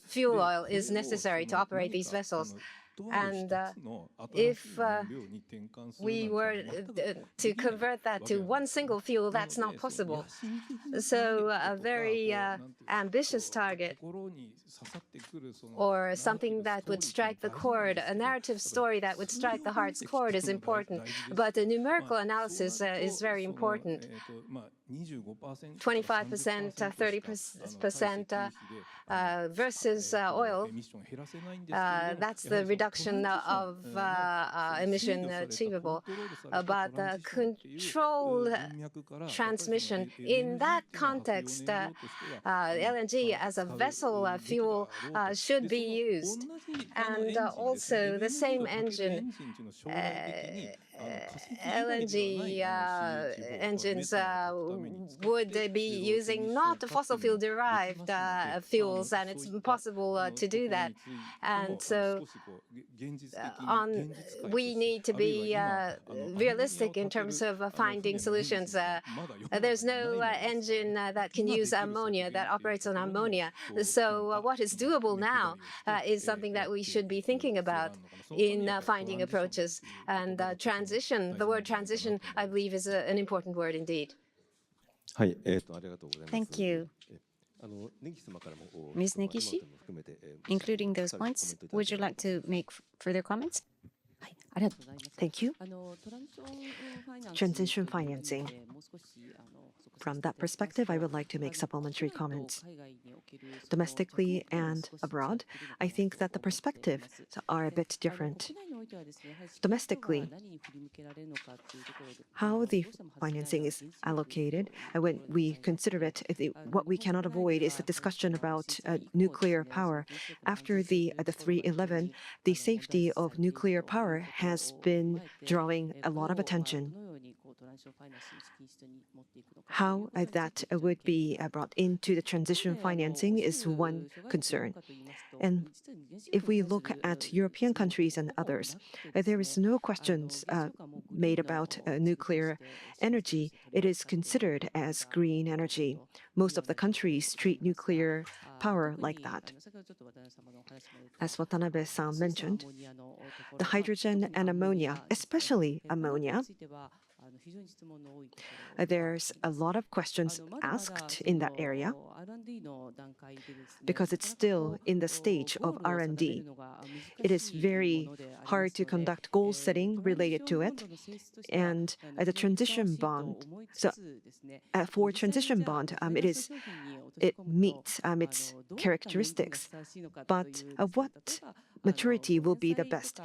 fuel oil is necessary to operate these vessels. And if we were to convert that to one single fuel, that's not possible. So a very ambitious target, or something that would strike the chord, a narrative story that would strike the heart's chord is important. But the numerical analysis is very important. 25%, 30% versus oil, that's the reduction of emission achievable. But control transmission, in that context, LNG as a vessel fuel should be used. And also the same engine, LNG engines would be using not fossil fuel derived fuels, and it's impossible to do that. And so we need to be realistic in terms of finding solutions. There's no engine that can use ammonia, that operates on ammonia. So what is doable now is something that we should be thinking about in finding approaches. And transition, the word transition, I believe, is an important word indeed. Thank you. Ms. Negishi, including those points, would you like to make further comments? Thank you. Transition financing. From that perspective, I would like to make supplementary comments. Domestically and abroad, I think that the perspectives are a bit different. Domestically, how the financing is allocated, when we consider it, what we cannot avoid is the discussion about nuclear power. After the 3/11, the safety of nuclear power has been drawing a lot of attention. How that would be brought into the transition financing is one concern. And if we look at European countries and others, there is no questions made about nuclear energy. It is considered as green energy. Most of the countries treat nuclear power like that. As Watanabe-san mentioned, the hydrogen and ammonia, especially ammonia, There's a lot of questions asked in that area because it's still in the stage of R&D. It is very hard to conduct goal setting related to it. And the transition bond, so for transition bond, it meets its characteristics. But what maturity will be the best?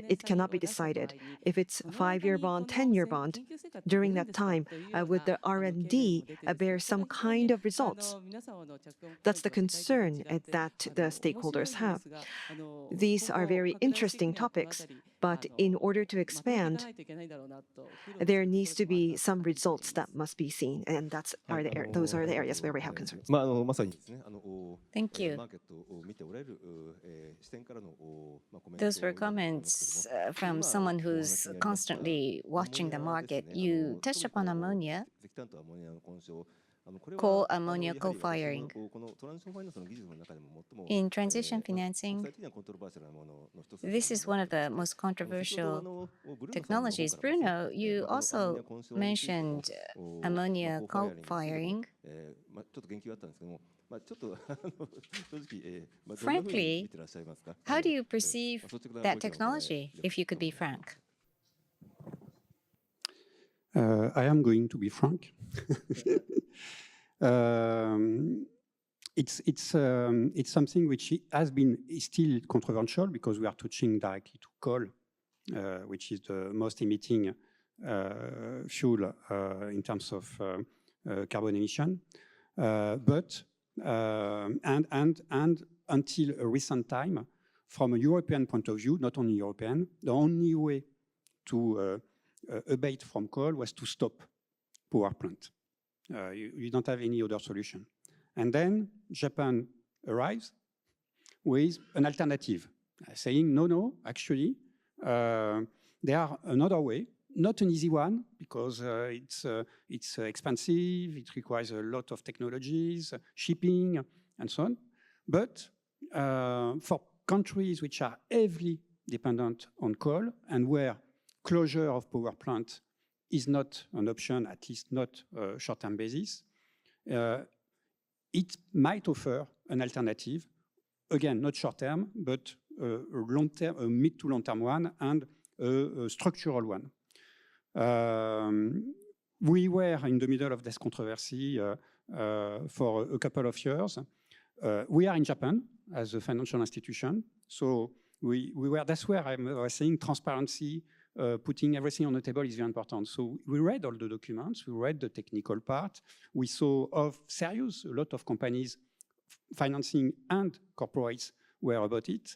It cannot be decided. If it's 5-year bond, 10-year bond, during that time, would the R&D bear some kind of results? That's the concern that the stakeholders have. These are very interesting topics, but in order to expand, there needs to be some results that must be seen, and those are the areas where we have concerns. Thank you. Those were comments from someone who's constantly watching the market. You touched upon ammonia, coal ammonia co-firing. In transition financing, this is one of the most controversial technologies. Bruno, you also mentioned ammonia co-firing. Frankly, how do you perceive that technology, if you could be frank? I am going to be frank. It's something which is still controversial because we are touching directly to coal, which is the most emitting fuel in terms of carbon emission. But until a recent time, from a European point of view, not only European, the only way to abate from coal was to stop power plant. You don't have any other solution. And then Japan arrives with an alternative, saying, no, actually, there are another way, not an easy one, because it's expensive, it requires a lot of technologies, shipping, and so on. But for countries which are heavily dependent on coal and where closure of power plant is not an option, at least not a short-term basis, it might offer an alternative, again, not short-term, but a long-term, a mid to long-term one, and a structural one. We were in the middle of this controversy for a couple of years. We are in Japan as a financial institution, so that's where I was saying transparency, putting everything on the table is very important. So we read all the documents, we read the technical part, we saw a lot of companies, financing and corporates were about it,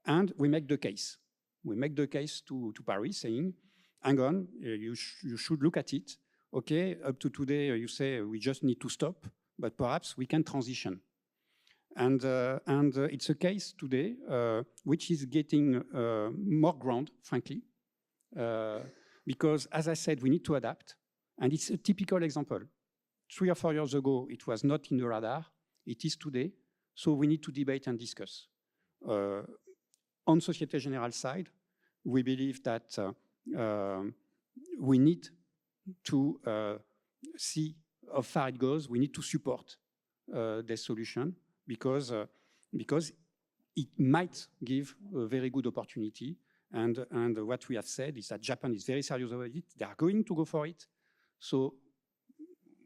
and we make the case. We make the case to Paris saying, hang on, you should look at it. Okay, up to today, you say we just need to stop, but perhaps we can transition. And it's a case today which is getting more ground, frankly, because, as I said, we need to adapt. And it's a typical example. 3 or 4 years ago, it was not in the radar. It is today. So we need to debate and discuss. On Société Générale side, we believe that we need to see how far it goes. We need to support this solution because it might give a very good opportunity. And what we have said is that Japan is very serious about it. They are going to go for it. So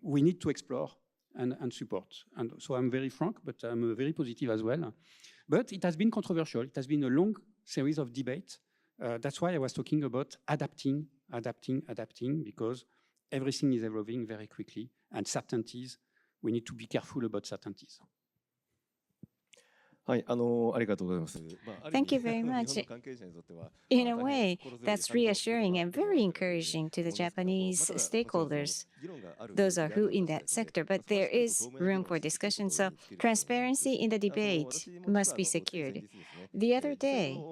we need to explore and support. And so I'm very frank, but I'm very positive as well. But it has been controversial. It has been a long series of debates. That's why I was talking about adapting, because everything is evolving very quickly. And certainties, we need to be careful about certainties. Thank you very much. In a way, that's reassuring and very encouraging to the Japanese stakeholders. Those are who in that sector, but there is room for discussion. So transparency in the debate must be secured. The other day,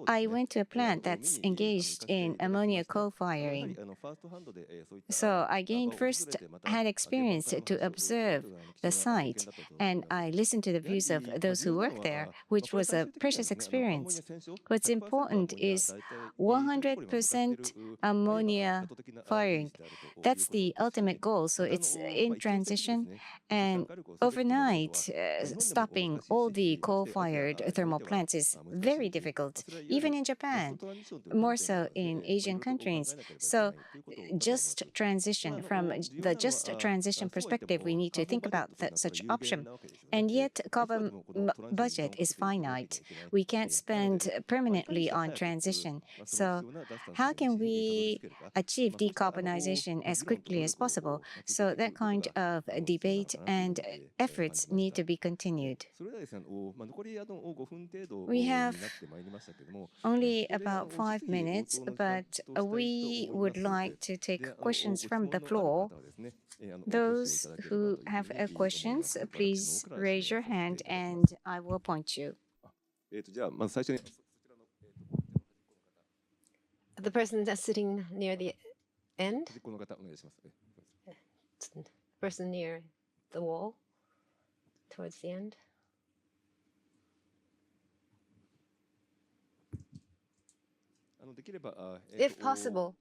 I went to a plant that's engaged in ammonia co-firing. So I gained first-hand experience to observe the site, and I listened to the views of those who work there, which was a precious experience. What's important is 100% ammonia firing. That's the ultimate goal. So it's in transition, and overnight, stopping all the coal-fired thermal plants is very difficult, even in Japan, more so in Asian countries. So just transition, from the just transition perspective, we need to think about such option. And yet, carbon budget is finite. We can't spend permanently on transition. So how can we achieve decarbonization as quickly as possible? So that kind of debate and efforts need to be continued. We have only about 5 minutes, but we would like to take questions from the floor. Those who have questions, please raise your hand and I will point you. The person that's sitting near the end, person near the wall, towards the end. If possible,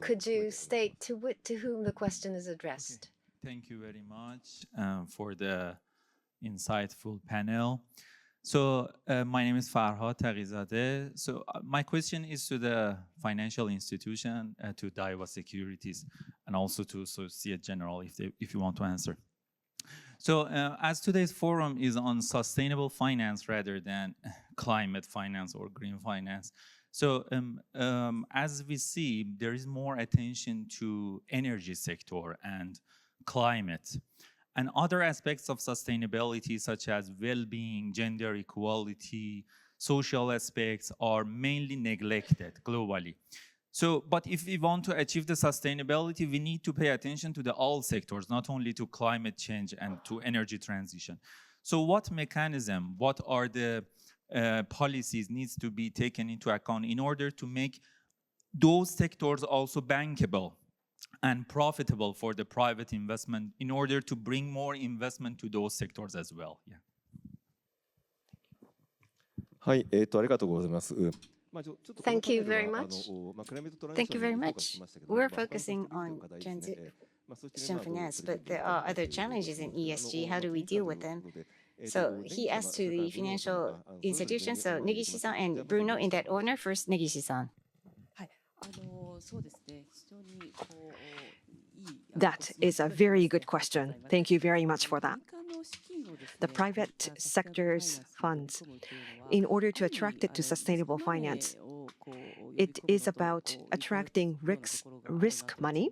could you state to whom the question is addressed? Thank you very much for the insightful panel. So my name is Farhad Taqizadeh. So my question is to the financial institution, to Daiwa Securities, and also to Societe Generale, if you want to answer. So as today's forum is on sustainable finance rather than climate finance or green finance, so as we see, there is more attention to energy sector and climate. And other aspects of sustainability, such as well-being, gender equality, social aspects, are mainly neglected globally. So, but if we want to achieve the sustainability, we need to pay attention to all sectors, not only to climate change and to energy transition. So what mechanism, what are the policies needs to be taken into account in order to make those sectors also bankable and profitable for the private investment, in order to bring more investment to those sectors as well? Yeah. Thank you very much. Thank you very much. We're focusing on transition finance, but there are other challenges in ESG. How do we deal with them? So he asked to the financial institutions. So Negishi-san and Bruno in that order. First, Negishi-san. That is a very good question. Thank you very much for that. The private sector's funds, in order to attract it to sustainable finance, it is about attracting risk money.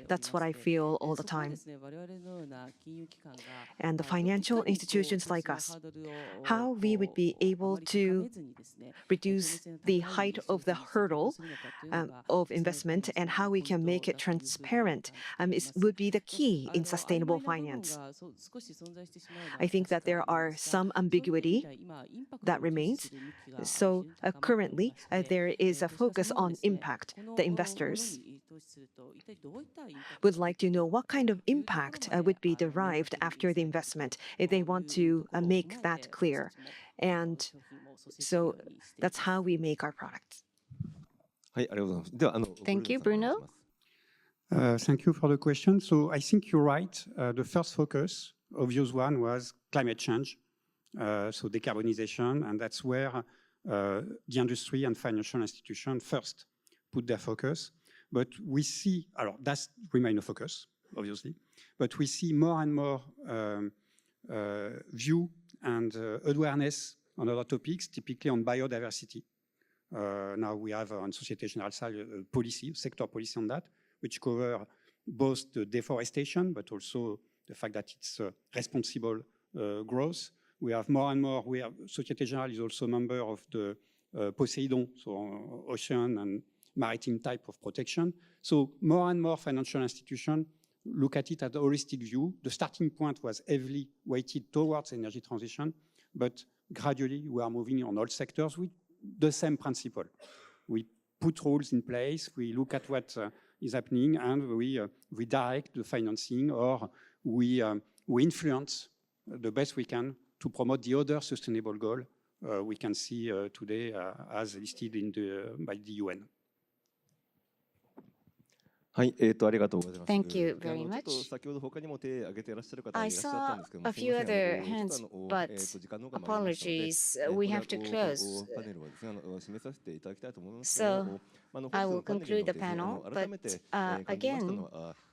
That's what I feel all the time. And the financial institutions like us, how we would be able to reduce the height of the hurdle of investment and how we can make it transparent would be the key in sustainable finance. I think that there are some ambiguity that remains. So currently, there is a focus on impact. The investors would like to know what kind of impact would be derived after the investment. If they want to make that clear. And so that's how we make our products. Thank you, Bruno. Thank you for the question. So I think you're right. The first focus, obvious one, was climate change, so decarbonization, and that's where the industry and financial institutions first put their focus. But we see, that remains a focus, obviously, but we see more and more view and awareness on other topics, typically on biodiversity. Now we have on Societe Generale side a policy, sector policy on that, which cover both the deforestation, but also the fact that it's responsible growth. We have more and more, Societe Generale is also a member of the Poseidon, so ocean and maritime type of protection. So more and more financial institutions look at it as a holistic view. The starting point was heavily weighted towards energy transition, but gradually we are moving on all sectors with the same principle. We put rules in place, we look at what is happening, and we redirect the financing, or we influence the best we can to promote the other sustainable goal we can see today as listed by the UN. Thank you very much. I saw a few other hands, but apologies, we have to close. So I will conclude the panel, but again,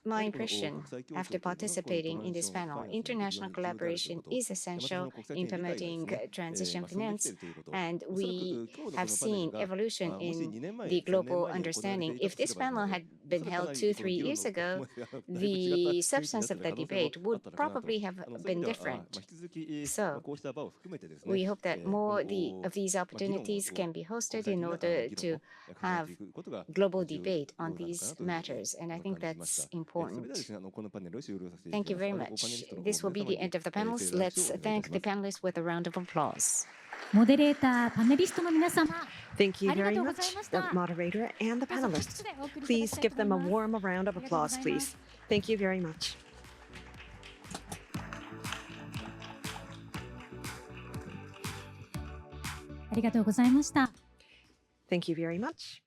my impression after participating in this panel, international collaboration is essential in promoting transition finance, and we have seen evolution in the global understanding. If this panel had been held 2-3 years ago, the substance of the debate would probably have been different. So we hope that more of these opportunities can be hosted in order to have global debate on these matters, and I think that's important. Thank you very much. This will be the end of the panels. Let's thank the panelists with a round of applause. Thank you very much, the moderator and the panelists. Please give them a warm round of applause, please. Thank you very much. Thank you very much.